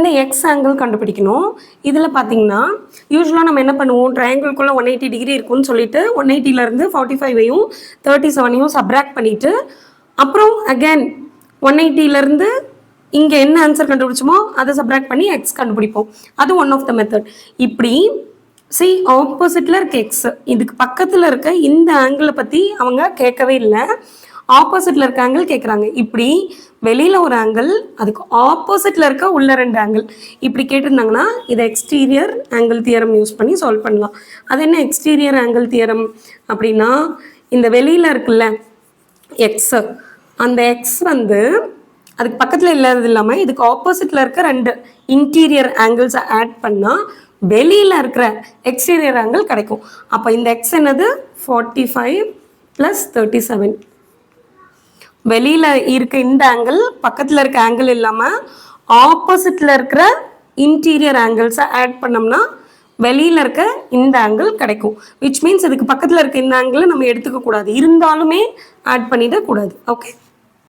இந்த X angle கண்டுபிடிக்கணும். இதில் பார்த்தீங்கன்னா யூஸ்வலாக நம்ம என்ன பண்ணுவோம், ட்ரையாங்கிள்குள்ளே 180 டிகிரி இருக்குன்னு சொல்லிட்டு 180லேருந்து 45ஐயும் 37ஐயும் சப்ராக்ட் பண்ணிவிட்டு அப்புறம் அகேன் 180லேருந்து இங்கே என்ன ஆன்சர் கண்டுபிடிச்சோமோ அதை சப்ராக்ட் பண்ணி எக்ஸ் கண்டுபிடிப்போம். அது ஒன் ஆஃப் த மெத்தட். இப்படி சி ஆப்போசிட்டில் இருக்க எக்ஸ், இதுக்கு பக்கத்தில் இருக்க இந்த ஆங்கிளை பற்றி அவங்க கேட்கவே இல்லை, ஆப்போசிட்டில் இருக்க ஆங்கிள் கேட்குறாங்க. இப்படி வெளியில் ஒரு ஆங்கிள், அதுக்கு ஆப்போசிட்டில் இருக்க உள்ள 2 ஆங்கிள் இப்படி கேட்டிருந்தாங்கன்னா இதை எக்ஸ்டீரியர் ஆங்கிள் தியரம் யூஸ் பண்ணி சால்வ் பண்ணலாம். அது என்ன எக்ஸ்டீரியர் ஆங்கிள் தியரம் அப்படின்னா, இந்த வெளியில் இருக்குல்ல எக்ஸ், அந்த எக்ஸ் வந்து அதுக்கு பக்கத்தில் இல்லாதது இல்லாமல் இதுக்கு ஆப்போசிட்டில் இருக்க 2 இன்டீரியர் ஆங்கிள்ஸை ஆட் பண்ணால் வெளியில் இருக்கிற எக்ஸ்டீரியர் ஆங்கிள் கிடைக்கும். அப்போ இந்த எக்ஸ் என்னது 45 + 37. வெளியில் இருக்க இந்த ஆங்கிள் பக்கத்தில் இருக்க ஆங்கிள் இல்லாமல் ஆப்போசிட்டில் இருக்கிற இன்டீரியர் ஆங்கிள்ஸை ஆட் பண்ணோம்னா வெளியில் இருக்க இந்த ஆங்கிள் கிடைக்கும். விச் மீன்ஸ் இதுக்கு பக்கத்தில் இருக்க இந்த ஆங்கிளை நம்ம எடுத்துக்க கூடாது, இருந்தாலுமே ஆட் பண்ணிடக்கூடாது. ஓகே.